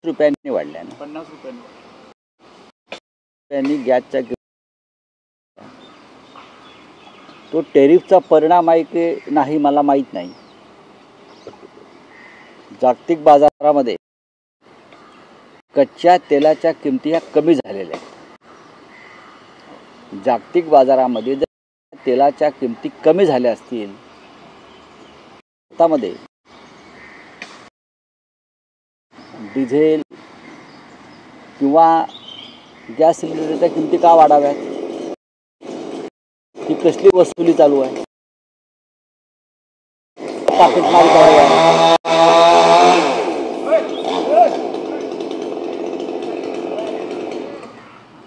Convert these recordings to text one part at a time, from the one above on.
रुपयांनी वाढल्या ना, 50 रुपयांनी गॅसच्या तो टेरिफचा परिणाम आहे की नाही मला माहीत नाही. जागतिक बाजारामध्ये कच्च्या तेलाच्या किमती ह्या कमी झालेल्या आहेत. जागतिक बाजारामध्ये जर तेलाच्या किमती कमी झाल्या असतील भारतामध्ये डिझेल किंवा गॅस सिलेंडरच्या किमती का वाढाव्यात? ही कसली वसुली चालू आहे? पाकिटमार चालू आहे.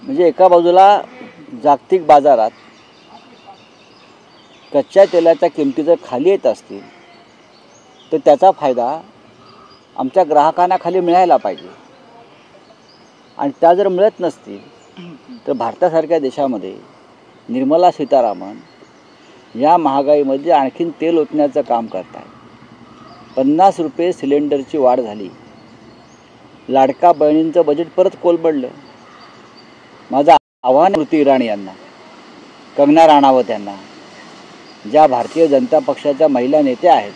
म्हणजे एका बाजूला जागतिक बाजारात कच्च्या तेलाच्या किमती जर खाली येत असतील तर त्याचा फायदा आमच्या ग्राहकांना खाली मिळायला पाहिजे. आणि त्या जर मिळत नसतील तर भारतासारख्या देशामध्ये निर्मला सीतारामन या महागाईमध्ये आणखीन तेल ओतण्याचं काम करत आहे. 50 रुपये सिलेंडरची वाढ झाली. लाडका बहिणींचं बजेट परत कोलमडलं. माझं आव्हान स्मृती इराणी यांना, कंगना राणावत यांना, ज्या भारतीय जनता पक्षाच्या महिला नेत्या आहेत,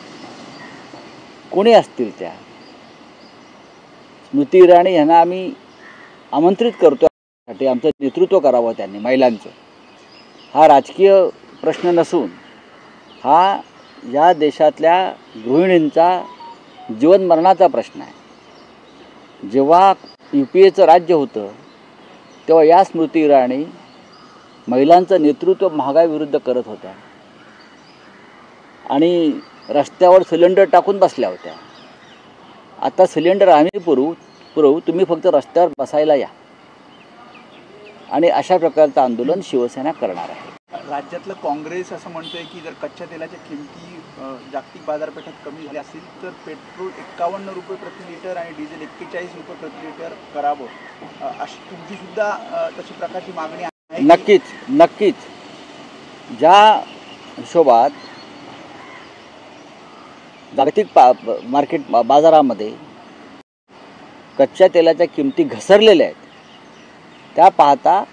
कोणी असतील त्या, स्मृती इराणी यांना आम्ही आमंत्रित करतो साठी आमचं नेतृत्व करावं त्यांनी महिलांचं. हा राजकीय प्रश्न नसून हा या देशातल्या गृहिणींचा जीवनमरणाचा प्रश्न आहे. जेव्हा UPAचं राज्य होतं तेव्हा या स्मृती इराणी महिलांचं नेतृत्व महागाईविरुद्ध करत होत्या आणि रस्त्यावर सिलेंडर टाकून बसल्या होत्या. आता सिलेंडर आम्ही पुरवू, तुम्ही फक्त रस्त्यावर बसायला या. आणि अशा प्रकारचं आंदोलन शिवसेना करणार आहे. राज्यातलं काँग्रेस असं म्हणतोय की जर कच्च्या तेलाच्या किमती जागतिक बाजारपेठात कमी झाल्या असतील तर पेट्रोल 51 रुपये प्रति लिटर आणि डिझेल 41 रुपये प्रति लिटर करावं, अशी तुमची सुद्धा तशी प्रकारची मागणी आहे. नक्कीच ज्या हिशोबात जागतिक मार्केट बाजारामध्ये कच्च्या तेलाच्या किमती घसरलेल्या आहेत त्या पाहता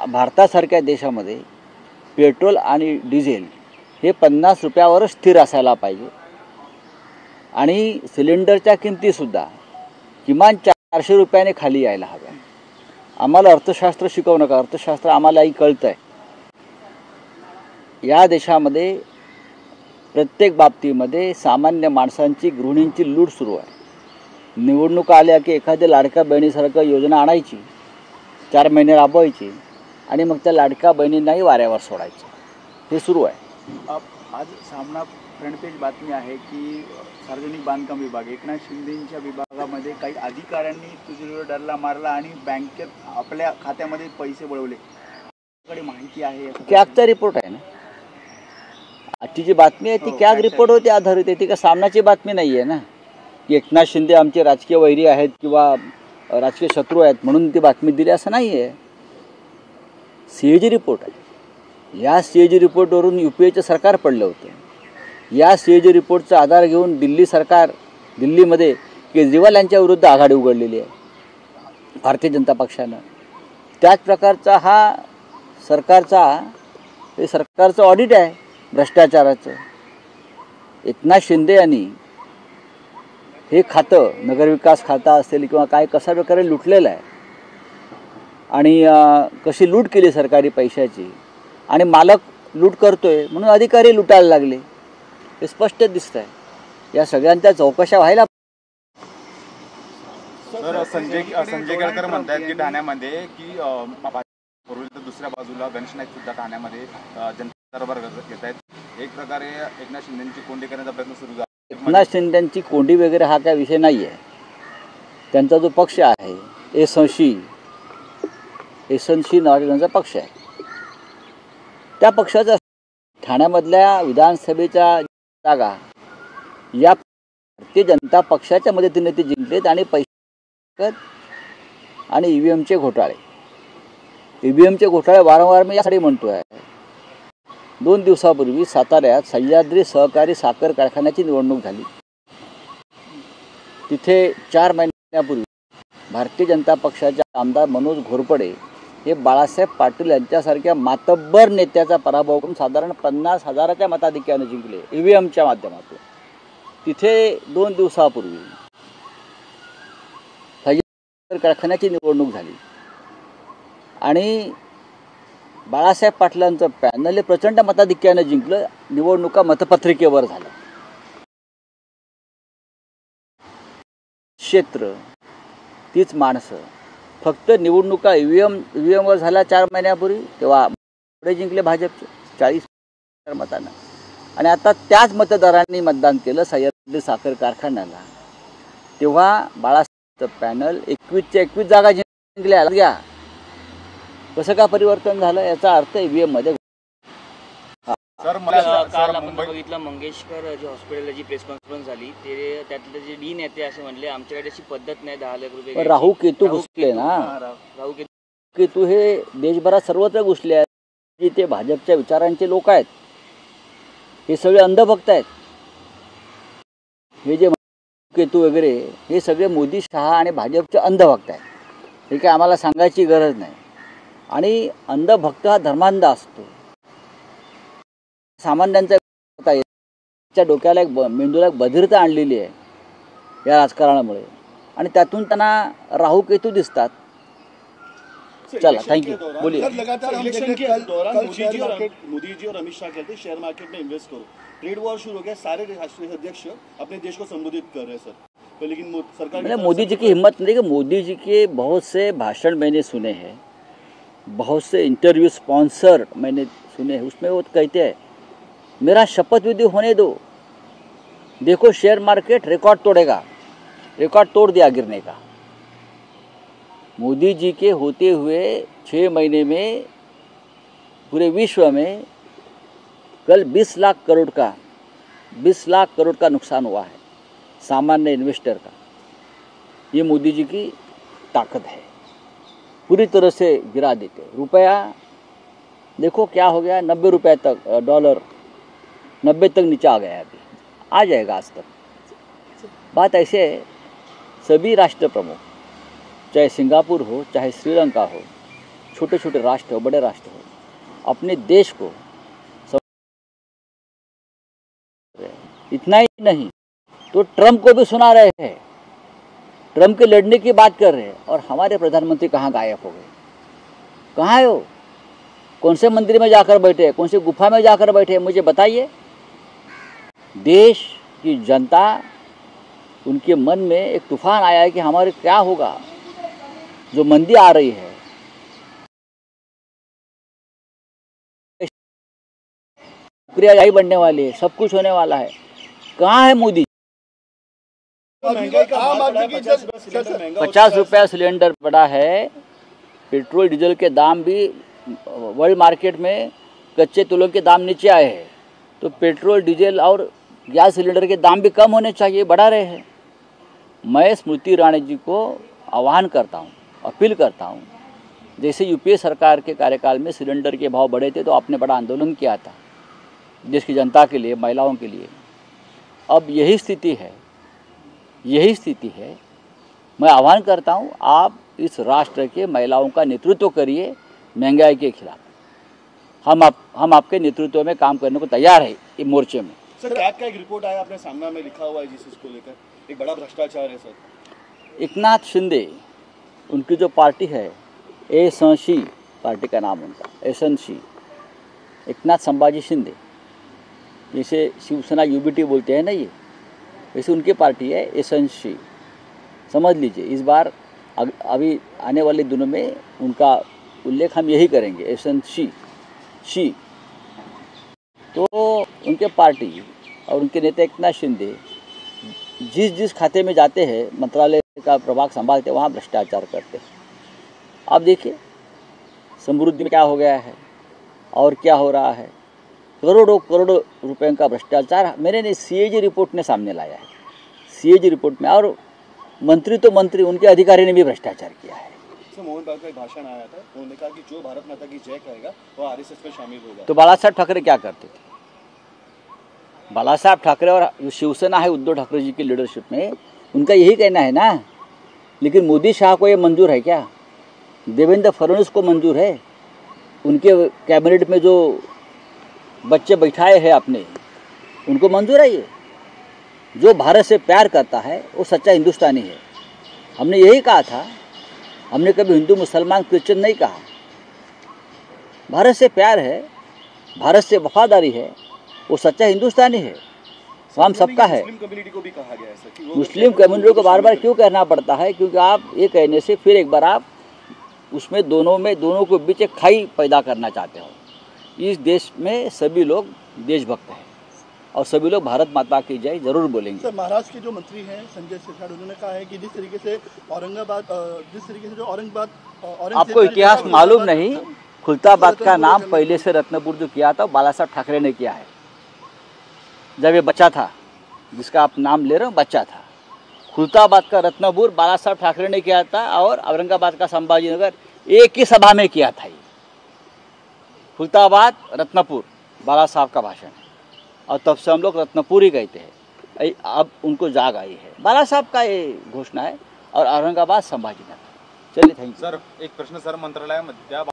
भारतासारख्या देशामध्ये पेट्रोल आणि डिझेल हे 50 रुपयावरच स्थिर असायला पाहिजे. आणि सिलेंडरच्या किमतीसुद्धा किमान 400 रुपयाने खाली यायला हव्या. आम्हाला अर्थशास्त्र शिकवू नका, अर्थशास्त्र आम्हालाही कळतं आहे. या देशामध्ये प्रत्येक बाबतीमध्ये सामान्य माणसांची, गृहिणींची लूट सुरू आहे. निवडणुका आल्या की एखाद्या लाडक्या बहिणीसारखं योजना आणायची, 4 महिने राबवायची आणि मग त्या लाडक्या बहिणींनाही वाऱ्यावर सोडायचं. हे सुरू आहे. आज सामना फ्रंट पेज बातमी आहे की सार्वजनिक बांधकाम विभाग, एकनाथ शिंदेंच्या विभागामध्ये काही अधिकाऱ्यांनी तुझ्यावर डरला मारला आणि बँकेत आपल्या खात्यामध्ये पैसे वळवले. कडे माहिती आहे? कॅगचा रिपोर्ट आहे ना, आजची जी बातमी आहे ती कॅग रिपोर्टवरती आधारित आहे. ती का सामनाची बातमी नाही आहे ना, की एकनाथ शिंदे आमचे राजकीय वैरी आहेत किंवा राजकीय शत्रू आहेत म्हणून ती बातमी दिली असं नाही आहे. CAG रिपोर्ट आहे. या CAG रिपोर्टवरून UPAचं सरकार पडलं होतं. या CAG रिपोर्टचा आधार घेऊन दिल्लीमध्ये केजरीवाल यांच्या विरुद्ध आघाडी उघडलेली आहे भारतीय जनता पक्षानं. त्याच प्रकारचा हा सरकारचं ऑडिट आहे भ्रष्टाचाराचं. एकनाथ शिंदे यांनी हे खातं, नगरविकास खातं असेल किंवा काय, कशा प्रकारे लुटलेलं आहे आणि कशी लूट केली सरकारी पैशाची आणि मालक लूट करतोय म्हणून अधिकारी लुटायला लागले. हे स्पष्ट दिसत आहे. या सगळ्यांच्या चौकशा व्हायला. सर, संजय केळकर म्हणतात की ठाण्यामध्ये की पूर्वीच्या दुसऱ्या बाजूला गणेश नाईक सुद्धा ठाण्यामध्ये जनता दरबार घेत आहेत. एक प्रकारे एकनाथ शिंदेची कोंडी करण्याचा प्रयत्न सुरू झाला. एकनाथ शिंदेची कोंडी वगैरे हा काय विषय नाही आहे. त्यांचा जो पक्ष आहे एसनशी नावाचा त्यांचा पक्ष आहे. त्या पक्षाचा ठाण्यामधल्या विधानसभेच्या जागा या भारतीय जनता पक्षाच्या मदतीने ते जिंकलेत आणि पैसे आणि EVMचे घोटाळे वारंवार मी यासाठी म्हणतो आहे. 2 दिवसापूर्वी साताऱ्यात सह्याद्री सहकारी साखर कारखान्याची निवडणूक झाली. तिथे 4 महिन्यापूर्वी भारतीय जनता पक्षाचे आमदार मनोज घोरपडे हे बाळासाहेब पाटील यांच्यासारख्या मातब्बर नेत्याचा पराभव करून साधारण 50,000च्या मताधिक्याने जिंकले EVMच्या माध्यमातून. तिथे 2 दिवसापूर्वी कारखान्याची निवडणूक झाली आणि बाळासाहेब पाटलांचं पॅनल हे प्रचंड मताधिक्याने जिंकलं. निवडणुका मतपत्रिकेवर झाल्या. क्षेत्र तीच माणसं फक्त निवडणुका EVMवर झाल्या 4 महिन्यापूर्वी, तेव्हा पुढे जिंकले भाजपचे 40 मतांना. आणि आता त्याच मतदारांनी मतदान केलं सह्याद्री साखर कारखान्याला. तेव्हा बाळासाहेबचं पॅनल 21च्या 21 जागा जिंकल्या. घ्या कसं का परिवर्तन झालं याचा अर्थ EVM मध्ये. सर काल आपण बघितलं मंगेशकर जे हॉस्पिटलला जी प्रेस कॉन्फरन्स झाली ते त्यातले जे डीन येते असे म्हणले आमच्याकडे अशी पद्धत नाही 10 लाख रुपये. राहू केतू घुसले ना. राहू केतू हे देशभरात सर्वत्र घुसले आहेत. की ते भाजपच्या विचारांचे लोक आहेत. हे सगळे अंधभक्त आहेत. हे जे केतू वगैरे हे सगळे मोदी शहा आणि भाजपचे अंधभक्त आहेत. हे काय आम्हाला सांगायची गरज नाही. आणि अंधभक्त हा धर्मांध असतो. सामान्यांच्या डोक्याला मेंदूला एक बधिरता आणलेली आहे या राजकारणामुळे आणि त्यातून त्यांना राहू केतू दिसतात. चला थैंक यू. बोलिए. लगातार हम इलेक्शन के दौरान मोदी जी और अमित शाह कहते हैं शेयर मार्केट में इन्वेस्ट करो. ट्रेड वॉर शुरू हो गया. सारे राष्ट्रीय अध्यक्ष अपने देश को संबोधित कर रहे हैं सर. तो लेकिन सरकार मोदी जी की हिम्मत नहीं. कि मोदी जी के बहुत से भाषण मैंने सुने हैं, बहुत से इंटरव्यू स्पॉन्सर मैंने सुने हैं. उसमें वो कहते हैं मेरा शपथ विधि होने दो, देखो शेयर मार्केट रिकॉर्ड तोड़ेगा. रिकॉर्ड तोड़ दिया गिरने का. मोदी जी के होते हुए 6 महीने में पूरे विश्व में कल 20 लाख करोड़ का नुकसान हुआ है सामान्य इन्वेस्टर का. ये मोदी जी की ताकत है. पूरी तरह से गिरा देते. रुपया देखो क्या हो गया, 90 रुपये तक डॉलर 90 तक नीचे आ गया. अभी आ जाएगा आज तक. बात ऐसे है, सभी राष्ट्र प्रमुख चाहे सिंगापुर हो चाहे श्रीलंका हो, छोटे छोटे राष्ट्र हो बड़े राष्ट्र हो, अपने देश को इतना ही नहीं तो ट्रम्प को भी सुना रहे हैं. ट्रम्प के लड़ने की बात कर रहे हैं. और हमारे प्रधानमंत्री कहाँ गायब हो गए? कहाँ है वो? कौन से मंदिर में जाकर बैठे, कौन से गुफा में जाकर बैठे, मुझे बताइए. देश की जनता, उनके मन में एक तूफान आया है कि हमारे क्या होगा. जो मंदी आ रही है, नौकरियां बनने वाली है, सब कुछ होने वाला है. कहाँ है मोदी? 50 रुपया सिलेंडर पड़ा है. पेट्रोल डीजल के दाम भी वर्ल्ड मार्केट में कच्चे तेलों के दाम नीचे आए हैं. तो पेट्रोल डीजल और गैस सिलेंडर के दाम भी कम होने चाहिए, बढ़ा रहे हैं. मैं स्मृति ईरानी जी को आह्वान करता हूँ, अपील करता हूँ. जैसे यूपीए सरकार के कार्यकाल में सिलेंडर के भाव बढ़े थे तो आपने बड़ा आंदोलन किया था देश की जनता के लिए, महिलाओं के लिए. अब यही स्थिति है. मैं आह्वान करता हूँ आप इस राष्ट्र के महिलाओं का नेतृत्व करिए महंगाई के खिलाफ. हम आपके नेतृत्व में काम करने को तैयार है ये मोर्चे में. सर कैग का एक रिपोर्ट आया अपने सामना में लिखा हुआ है जिस इसको लेकर एक बड़ा भ्रष्टाचार है सर. एकनाथ शिंदे, उनकी जो पार्टी है एसनशी पार्टी का नाम उनका एसनशी, एकनाथ संभाजी शिंदे, जैसे शिवसेना UBT बोलते हैं ना ये, वैसे उनकी पार्टी है एसनशी. समझ लीजिए इस बार अभी आने वाले दिनों में उनका उल्लेख हम यही करेंगे एसनशी. तो उनके पार्टी और उनके नेता एकनाथ शिंदे जिस खाते में जाते हैं, मंत्रालय का प्रभाग संभालते हैं, वहाँ भ्रष्टाचार करते हैं. आप देखिए समृद्धि में क्या हो गया है और क्या हो रहा है. करोड़ों रुपए का भ्रष्टाचार मैंने CAG रिपोर्ट ने सामने लाया है. CAG रिपोर्ट में, और मंत्री उनके अधिकारी ने भी भ्रष्टाचार किया है. मोहन बाबू का एक भाषण आया था, उन्होंने कहा कि जो भारत माता की जय कहेगा वो RSS में शामिल होगा. तो बालासाहेब ठाकरे क्या करते थे? बालासाहेब ठाकरे और जो शिवसेना है उद्धव ठाकरे जी की लीडरशिप में उनका यही कहना है ना। लेकिन मोदी शाह को ये मंजूर है क्या? देवेंद्र फडणवीस को मंजूर है? उनके कैबिनेट में जो बच्चे बैठाए हैं अपने, उनको मंजूर है ये? जो भारत से प्यार करता है वो सच्चा हिंदुस्तानी है। हमने यही कहा था, हमने कभी हिंदू मुसलमान क्रिश्चियन नहीं कहा। भारत से प्यार है, भारत से वफादारी है, वो सच्चा हिंदुस्तानी है, वो हम सबका है। मुस्लिम कम्युनिटी को भी कहा गया है सर कि वो मुस्लिम कम्युनिटी को बार बार क्यों कहना पड़ता है? क्योंकि आप ये कहने से फिर एक बार आप उसमें दोनों के बीच एक खाई पैदा करना चाहते हो। इस देश में सभी लोग देशभक्त हैं और सभी लोग भारत माता की जय जरूर बोलेंगे। सर, महाराष्ट्र के जो मंत्री हैं संजय सिरसाट, उन्होंने कहा है कि जिस तरीके से आपको इतिहास मालूम नहीं, खुलताबाद का नाम पहले से रत्नपुर जो किया था बाला साहब ठाकरे ने किया है। जब ये बच्चा था, जिसका आप नाम ले रहे हो, बच्चा था, खुलताबाद का रत्नपुर बाला साहब ठाकरे ने किया था और औरंगाबाद का संभाजी नगर एक ही सभा में किया था। खुलताबाद रत्नपुर बाला साहब का भाषण है और तब से हम लोग रत्नपुर ही कहते हैं। अब उनको जाग आई है, बाला साहब का ये घोषणा है और औरंगाबाद संभाजी नगर। चलिए, थैंक यू सर, एक प्रश्न सर, मंत्रालयामध्ये